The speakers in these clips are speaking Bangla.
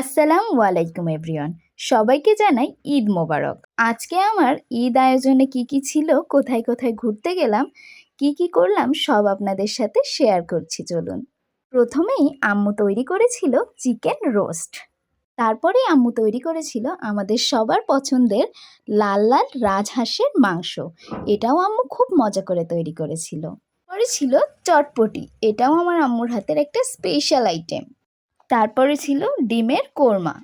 আসসালামু আলাইকুম এভরিওয়ান। সবাইকে জানাই ঈদ মোবারক। আজকে আমার ঈদ আয়োজনে কি ছিল, কোথায় কোথায় ঘুরতে গেলাম, কি করলাম সব আপনাদের সাথে শেয়ার করছি চলুন। প্রথমেই আম্মু তৈরি করেছিল চিকেন রোস্ট। তারপরে আম্মু তৈরি করেছিল আমাদের সবার পছন্দের লাল লাল রাজহাঁসের মাংস। এটাও আম্মু খুব মজা করে তৈরি করেছিল। পরে ছিল চটপটি, এটাও আমার আম্মুর হাতের একটা স্পেশাল আইটেম। তারপরে ছিল ডিমের কোরমা।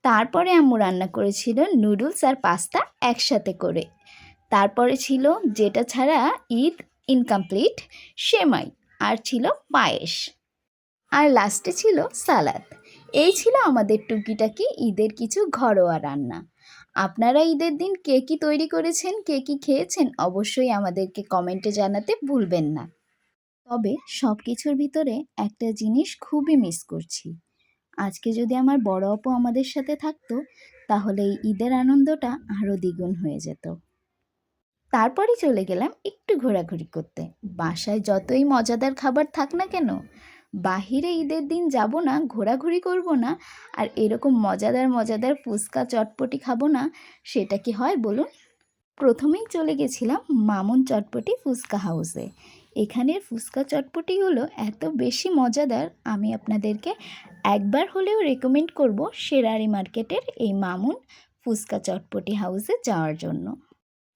তারপরে আম্মু রান্না করেছিল নুডলস আর পাস্তা একসাথে করে। তারপরে ছিল যেটা ছাড়া ঈদ ইনকমপ্লিট, সেমাই। আর ছিল পায়েস। আর লাস্টে ছিল সালাদ। এই ছিল আমাদের টুকিটাকি ঈদের কিছু ঘরোয়া রান্না। আপনারা ঈদের দিন কে কী তৈরি করেছেন, কে কী খেয়েছেন, অবশ্যই আমাদেরকে কমেন্টে জানাতে ভুলবেন না। তবে সব কিছুর ভিতরে একটা জিনিস খুবই মিস করছি। আজকে যদি আমার বড় আপু আমাদের সাথে থাকতো, তাহলে এই ঈদের আনন্দটা আরও দ্বিগুণ হয়ে যেত। তারপরে চলে গেলাম একটু ঘোরাঘুরি করতে। বাসায় যতই মজাদার খাবার থাক না কেন, বাহিরে ঈদের দিন যাব না, ঘোরাঘুরি করব না, আর এরকম মজাদার মজাদার ফুচকা চটপটি খাবো না, সেটা কি হয় বলুন? প্রথমেই চলে গেছিলাম মামুন চটপটি ফুচকা হাউসে। এখানের ফুচকা চটপটিগুলো এত বেশি মজাদার, আমি আপনাদেরকে একবার হলেও রেকমেন্ড করব শেরারি মার্কেটের এই মামুন ফুচকা চটপটি হাউসে যাওয়ার জন্য।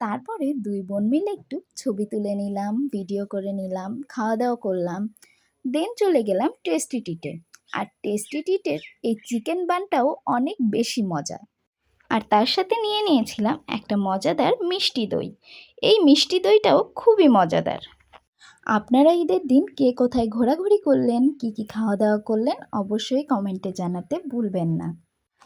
তারপরে দুই বোন মিলে একটু ছবি তুলে নিলাম, ভিডিও করে নিলাম, খাওয়া দাওয়া করলাম। দেন চলে গেলাম টেস্টি টিটে। আর টেস্টি টিটের এই চিকেন বানটাও অনেক বেশি মজা। আর তার সাথে নিয়ে নিয়েছিলাম একটা মজাদার মিষ্টি দই। এই মিষ্টি দইটাও খুবই মজাদার। আপনারা ঈদের দিন কে কোথায় ঘোরাঘুরি করলেন, কি খাওয়া দাওয়া করলেন, অবশ্যই কমেন্টে জানাতে ভুলবেন না।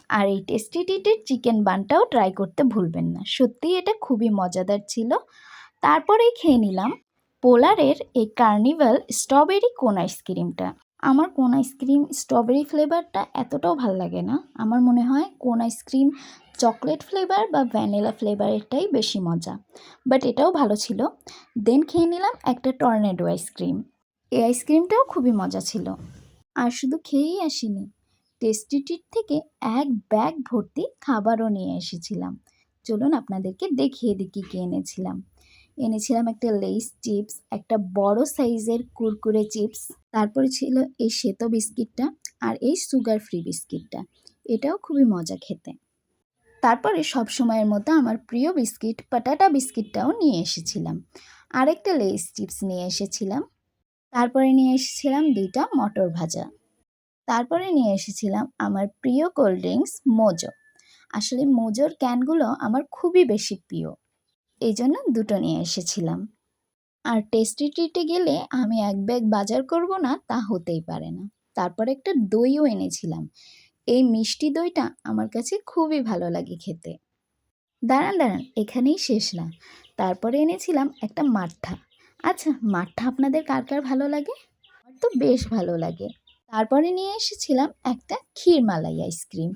আর এই টেস্টি টিটের চিকেন বানটাও ট্রাই করতে ভুলবেন না, সত্যিই এটা খুবই মজাদার ছিল। তারপরেই খেয়ে নিলাম পোলারের এই কার্নিভাল স্ট্রবেরি কোন আইসক্রিমটা। আমার কোন আইসক্রিম স্ট্রবেরি ফ্লেভারটা এতটাও ভালো লাগে না। আমার মনে হয় কোন আইসক্রিম চকলেট ফ্লেভার বা ভ্যানিলা ফ্লেভারেরটাই বেশি মজা, বাট এটাও ভালো ছিল। দেন খেয়ে নিলাম একটা টর্নেডো আইসক্রিম। এই আইসক্রিমটাও খুবই মজা ছিল। আর শুধু খেয়েই আসিনি, টেস্টি ট্রিট থেকে এক ব্যাগ ভর্তি খাবারও নিয়ে এসেছিলাম। চলুন আপনাদেরকে দেখিয়ে দিই কী কী এনেছিলাম। এনেছিলাম একটা লেইস চিপস, একটা বড় সাইজের কুরকুরে চিপস, তারপরে ছিল এই শ্বেতো বিস্কিটটা আর এই সুগার ফ্রি বিস্কিটটা। এটাও খুবই মজা খেতে। তারপরে সব সময়ের মতো আমার প্রিয় বিস্কিট পাটাটা বিস্কিটটাও নিয়ে এসেছিলাম। আরেকটা লেইস চিপস নিয়ে এসেছিলাম। তারপরে নিয়ে এসেছিলাম 2টা মটর ভাজা। তারপরে নিয়ে এসেছিলাম আমার প্রিয় কোল্ড ড্রিঙ্কস মোজো। আসলে মোজোর ক্যানগুলো আমার খুবই বেশি প্রিয়, এই জন্য 2টো নিয়ে এসেছিলাম। আর টেস্টি ট্রিটে গেলে আমি এক ব্যাগ বাজার করব না তা হতেই পারে না। তারপরে একটা দইও এনেছিলাম। এই মিষ্টি দইটা আমার কাছে খুবই ভালো লাগে খেতে। দাঁড়ান এখানেই শেষ না, তারপরে এনেছিলাম একটা মাঠা। আচ্ছা, মাঠা আপনাদের কার কার ভালো লাগে? আমার তো বেশ ভালো লাগে। তারপরে নিয়ে এসেছিলাম একটা ক্ষীরমালাই আইসক্রিম।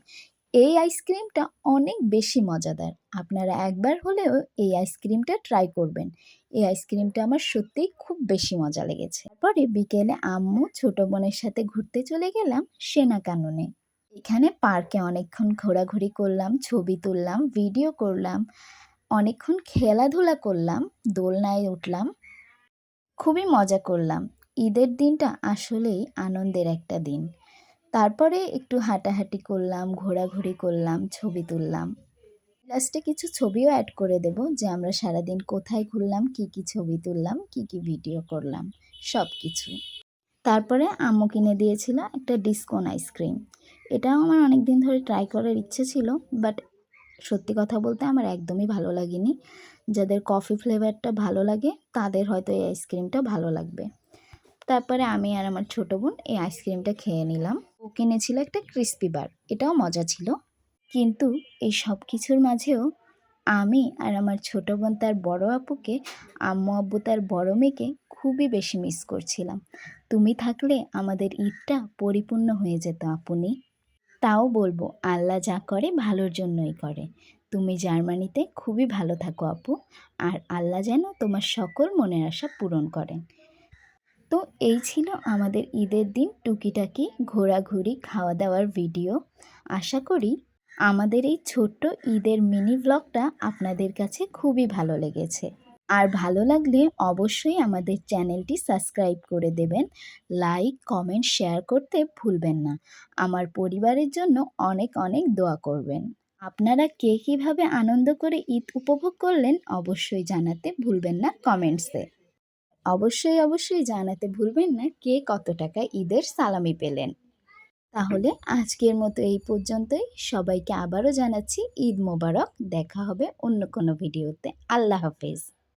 এই আইসক্রিমটা অনেক বেশি মজাদার। আপনারা একবার হলেও এই আইসক্রিমটা ট্রাই করবেন। এই আইসক্রিমটা আমার সত্যিই খুব বেশি মজা লেগেছে। তারপরে বিকেলে আম্মু ছোট বোনের সাথে ঘুরতে চলে গেলাম সেনা কাননে। এখানে পার্কে অনেকক্ষণ ঘোরাঘুরি করলাম, ছবি তুললাম, ভিডিও করলাম, অনেকক্ষণ খেলাধুলা করলাম, দোলনায় উঠলাম, খুবই মজা করলাম। ঈদের দিনটা আসলেই আনন্দের একটা দিন। তারপরে একটু হাঁটাহাঁটি করলাম, ঘোরাঘুরি করলাম, ছবি তুললাম। লাস্টে কিছু ছবিও অ্যাড করে দেব যে আমরা সারাদিন কোথায় ঘুরলাম, কি ছবি তুললাম, কি ভিডিও করলাম, সব কিছু। তারপরে আম্মু কিনে দিয়েছিল একটা ডিসকন আইসক্রিম। এটাও আমার অনেক দিন ধরে ট্রাই করার ইচ্ছে ছিল, বাট সত্যি কথা বলতে আমার একদমই ভালো লাগেনি। যাদের কফি ফ্লেভারটা ভালো লাগে তাদের হয়তো এই আইসক্রিমটা ভালো লাগবে। তারপরে আমি আর আমার ছোটো বোন এই আইসক্রিমটা খেয়ে নিলাম। ও কিনেছিল একটা ক্রিস্পি বার, এটাও মজা ছিল। কিন্তু এই সব কিছুর মাঝেও আমি আর আমার ছোটো বোন তার বড় আপুকে, আম্মু আব্বু তার বড় মেয়েকে খুবই বেশি মিস করছিলাম। তুমি থাকলে আমাদের ঈদটা পরিপূর্ণ হয়ে যেত আপুনি। তাও বলবো, আল্লাহ যা করে ভালোর জন্যই করে। তুমি জার্মানিতে খুবই ভালো থাকো আপু, আর আল্লাহ যেন তোমার সকল মনের আশা পূরণ করেন। তো এই ছিল আমাদের ঈদের দিন টুকিটাকি ঘোরাঘুরি খাওয়া দাওয়ার ভিডিও। আশা করি আমাদের এই ছোট্ট ঈদের মিনি ব্লগটা আপনাদের কাছে খুবই ভালো লেগেছে। আর ভালো লাগলে অবশ্যই আমাদের চ্যানেলটি সাবস্ক্রাইব করে দেবেন। লাইক, কমেন্ট, শেয়ার করতে ভুলবেন না। আমার পরিবারের জন্য অনেক অনেক দোয়া করবেন। আপনারা কে কীভাবে আনন্দ করে ঈদ উপভোগ করলেন অবশ্যই জানাতে ভুলবেন না কমেন্টসে। অবশ্যই জানাতে ভুলবেন না কে কত টাকায় ঈদের সালামি পেলেন। তাহলে আজকের মতো এই পর্যন্তই। সবাইকে আবারও জানাচ্ছি ঈদ মোবারক। দেখা হবে অন্য কোনো ভিডিওতে। আল্লাহ হাফেজ।